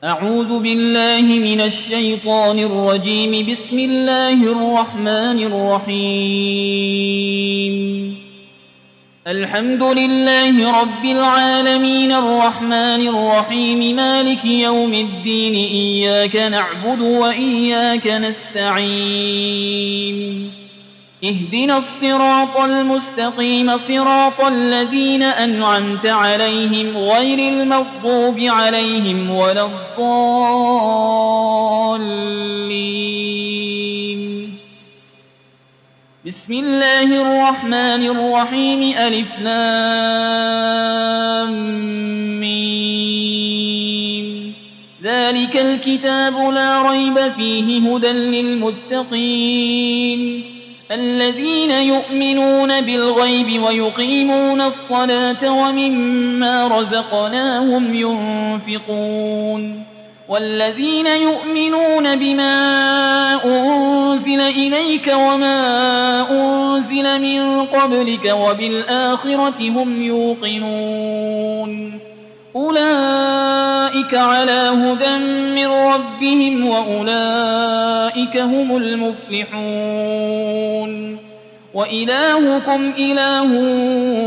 أعوذ بالله من الشيطان الرجيم. بسم الله الرحمن الرحيم. الحمد لله رب العالمين الرحمن الرحيم مالك يوم الدين. إياك نعبد وإياك نستعين. اهدنا الصراط المستقيم صراط الذين أنعمت عليهم غير المغضوب عليهم ولا الضالين. بسم الله الرحمن الرحيم. ألف لام ميم. ذلك الكتاب لا ريب فيه هدى للمتقين الذين يؤمنون بالغيب ويقيمون الصلاة ومما رزقناهم ينفقون والذين يؤمنون بما أنزل إليك وما أنزل من قبلك وبالآخرة هم يوقنون أولئك على هدى من ربهم وأولئك هم المفلحون. وإلهكم إله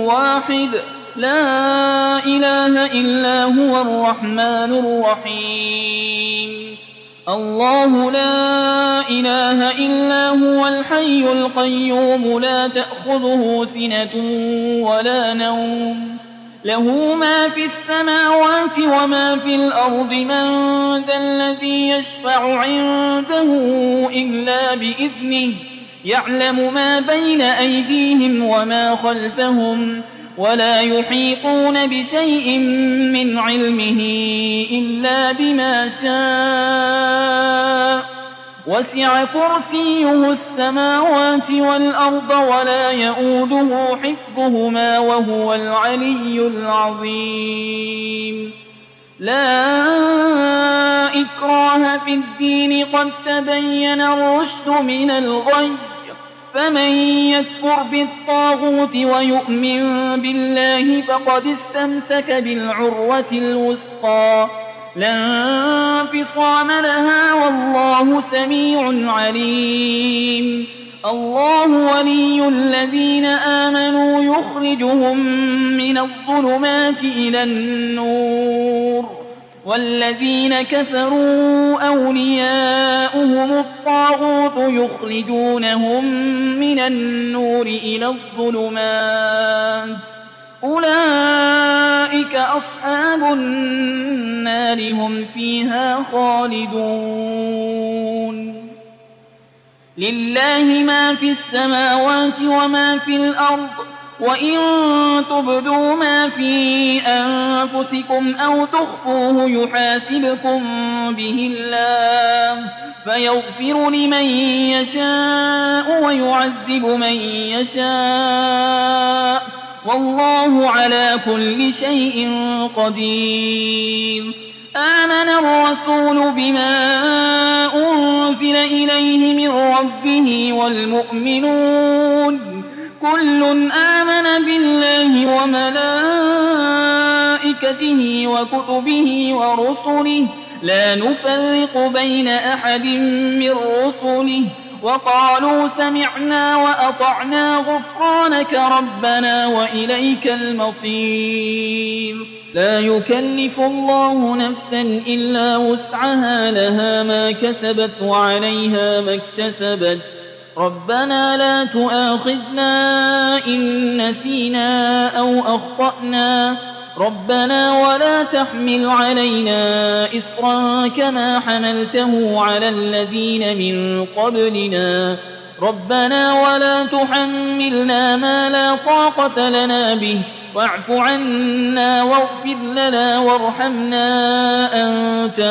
واحد لا إله إلا هو الرحمن الرحيم. الله لا إله إلا هو الحي القيوم لا تأخذه سنة ولا نوم له ما في السماوات وما في الأرض. من ذا الذي يشفع عنده إلا بإذنه يعلم ما بين أيديهم وما خلفهم ولا يحيطون بشيء من علمه إلا بما شاء. وسع كرسيه السماوات والأرض ولا يؤوده حفظهما وهو العلي العظيم. لا إكراه في الدين قد تبين الرشد من الغي. فمن يكفر بالطاغوت ويؤمن بالله فقد استمسك بالعروة الوثقى لا انفصام لها والله سميع عليم. الله ولي الذين آمنوا يخرجهم من الظلمات إلى النور والذين كفروا أولياؤهم الطاغوت يخرجونهم من النور إلى الظلمات. أولئك أصحاب النار هم فيها خالدون. لله ما في السماوات وما في الأرض وإن تبدوا ما في أنفسكم أو تخفوه يحاسبكم به الله فيغفر لمن يشاء ويعذب من يشاء والله على كل شيء قدير. آمن الرسول بما أنزل إليه من ربه والمؤمنون كل آمن بالله وملائكته وكتبه ورسله لا نفرق بين أحد من رسله وقالوا سمعنا وأطعنا غفرانك ربنا وإليك المصير. لا يكلف الله نفسا إلا وسعها لها ما كسبت وعليها ما اكتسبت. ربنا لا تؤاخذنا إن نسينا أو أخطأنا ربنا ولا تحمل علينا إصرا كما حملته على الذين من قبلنا ربنا ولا تحملنا ما لا طاقة لنا به واعف عنا واغفر لنا وارحمنا أنت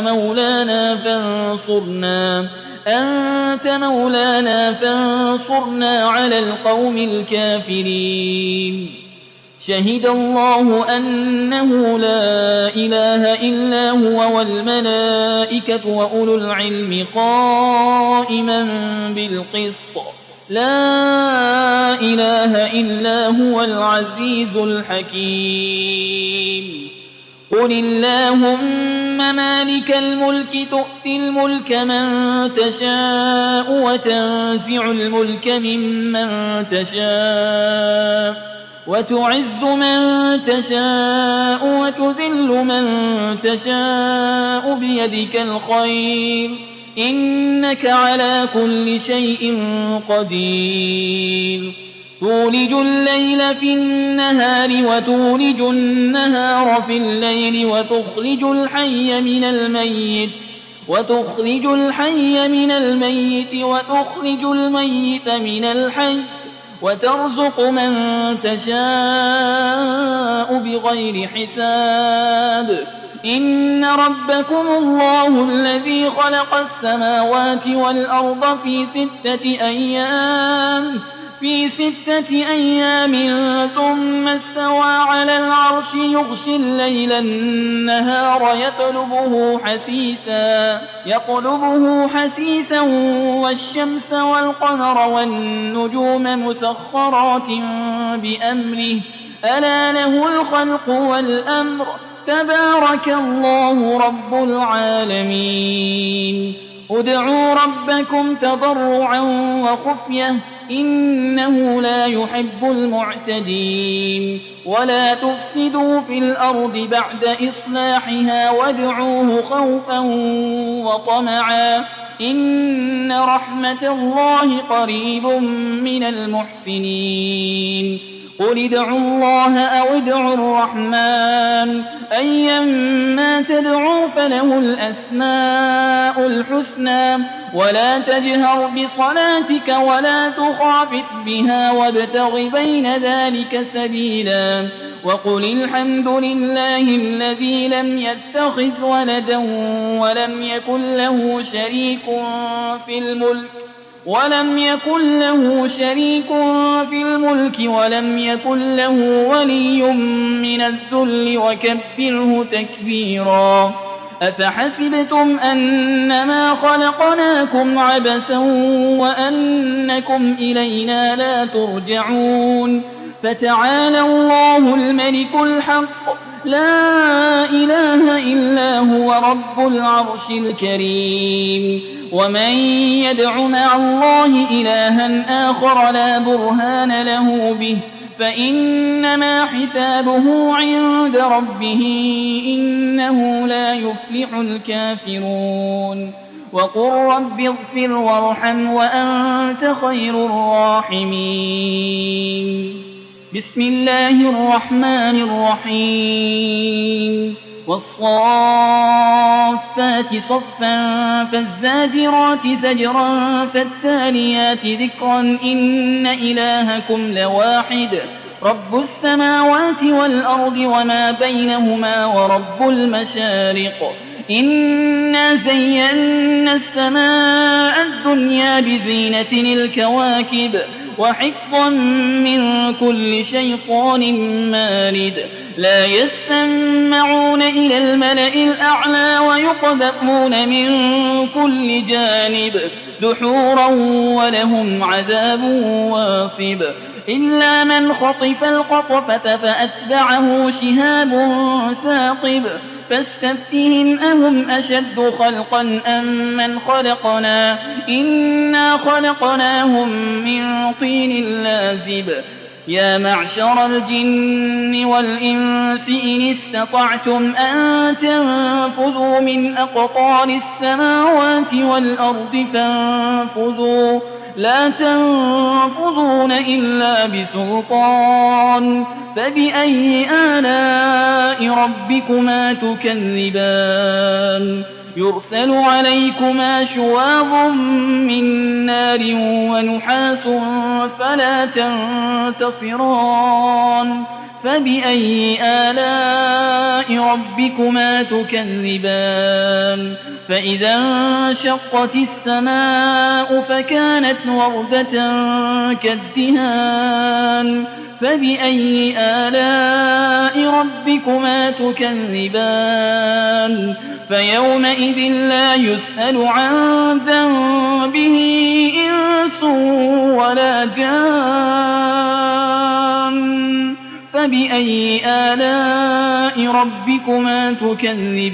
مولانا فانصرنا على القوم الكافرين. شهد الله أنه لا إله إلا هو والملائكة وأولو العلم قائما بالقسط لا إله إلا هو العزيز الحكيم. قل اللهم مالك الملك تؤتي الملك من تشاء وتنزع الملك ممن تشاء وتعز من تشاء وتذل من تشاء بيدك الخير إنك على كل شيء قدير تولج الليل في النهار وتولج النهار في الليل وتخرج الحي من الميت وتخرج الميت من الحي وترزق من تشاء بغير حساب إن ربكم الله الذي خلق السماوات والأرض في 6 أيام ثم استوى على العرش يغشي الليل النهار يطلبه حسيسا والشمس والقمر والنجوم مسخرات بأمره ألا له الخلق والأمر تبارك الله رب العالمين ادعوا ربكم تضرعا وخفية إنه لا يحب المعتدين ولا تفسدوا في الأرض بعد إصلاحها وادعوه خوفا وطمعا إن رحمة الله قريب من المحسنين قل ادعوا الله أو ادعوا الرحمن أيما تدعوا فله الأسماء الحسنى ولا تجهر بصلاتك ولا تخافت بها وابتغ بين ذلك سبيلا وقل الحمد لله الذي لم يتخذ ولدا ولم يكن له شريك في الملك ولم يكن له ولي من الذل وكبره تكبيرا أفحسبتم أنما خلقناكم عبثا وأنكم إلينا لا ترجعون فتعالى الله الملك الحق لا إله إلا هو رب العرش الكريم ومن يدع مع الله إلها آخر لا برهان له به فإنما حسابه عند ربه إنه لا يفلح الكافرون وقل رب اغفر وارحم وأنت خير الراحمين بسم الله الرحمن الرحيم والصافات صفا فالزاجرات زجرا فالتاليات ذكرا إن إلهكم لواحد رب السماوات والأرض وما بينهما ورب المشارق إنا زينا السماء الدنيا بزينة الكواكب وحفظا من كل شيطان مارد لا يسمعون إلى الملأ الأعلى ويقذفون من كل جانب دحورا ولهم عذاب واصب إلا من خطف الخطفة فأتبعه شهاب ثاقب فاستفتهم أهم أشد خلقا أم من خلقنا إنا خلقناهم من طين لازب يا معشر الجن والإنس إن استطعتم أن تنفذوا من أقطار السماوات والأرض فانفذوا لا تنفذون إلا بسلطان فبأي آلاء ربكما تكذبان يرسل عليكما شواظ من نار ونحاس فلا تنتصران فبأي آلاء ربكما تكذبان فإذا انشقت السماء فكانت وردة كالدهان فبأي آلاء ربكما تكذبان فيومئذ لا يسأل عن ذنبه إنس ولا جان فبأي آلاء ربكما تكذبان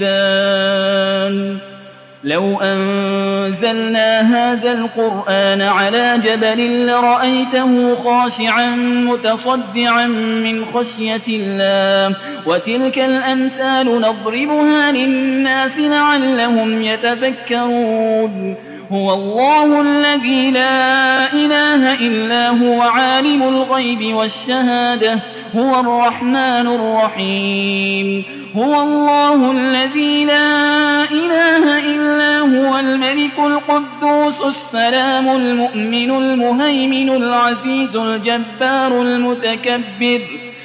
لو أنزلنا هذا القرآن على جبل لرأيته خاشعا متصدعا من خشية الله وتلك الأمثال نضربها للناس لعلهم يتفكرون هو الله الذي لا إله إلا هو عالم الغيب والشهادة هو الرحمن الرحيم هو الله الذي لا إله إلا هو الملك القدوس السلام المؤمن المهيمن العزيز الجبار المتكبر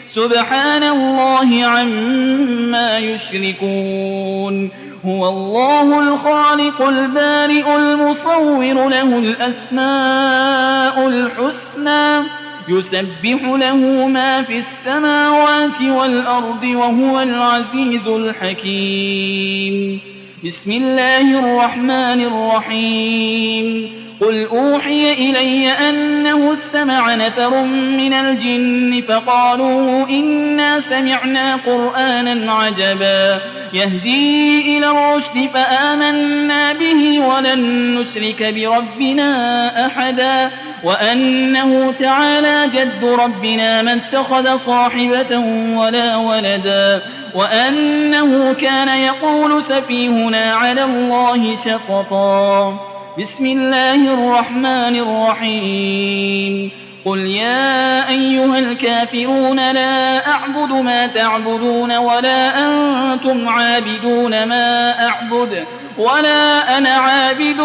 سبحان الله عما يشركون هو الله الخالق البارئ المصور له الأسماء الحسنى يسبح له ما في السماوات والأرض وهو العزيز الحكيم بسم الله الرحمن الرحيم قل أوحي إلي أنه استمع نفر من الجن فقالوا إنا سمعنا قرآنا عجبا يهدي إلى الرشد فآمنا به ولن نشرك بربنا أحدا وأنه تعالى جد ربنا ما اتخذ صاحبة ولا ولدا وأنه كان يقول سفيهنا على الله شططا بسم الله الرحمن الرحيم قل يا أيها الكافرون لا أعبد ما تعبدون ولا أنتم عابدون ما أعبد ولا أنا عابد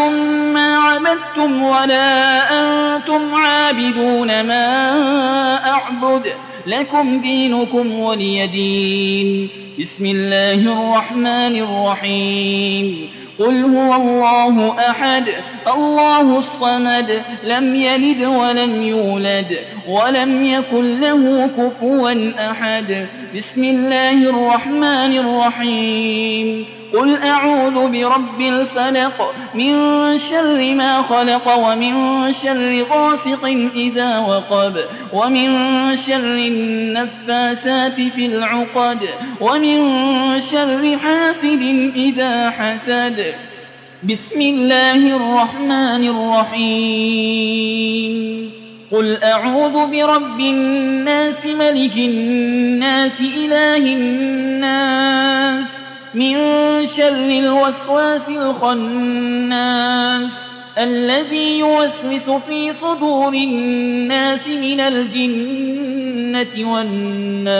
ما عبدتم ولا أنتم عابدون ما أعبد لكم دينكم ولي دين بسم الله الرحمن الرحيم قل هو الله أحد الله الصمد لم يلد ولم يولد ولم يكن له كفوا أحد بسم الله الرحمن الرحيم قل أعوذ برب الفلق من شر ما خلق ومن شر غاسق إذا وقب ومن شر النفاسات في العقد ومن شر حاسد إذا حسد بسم الله الرحمن الرحيم قل أعوذ برب الناس ملك الناس إله الناس من شر الوسواس الخناس الذي يوسوس في صدور الناس من الجنة والناس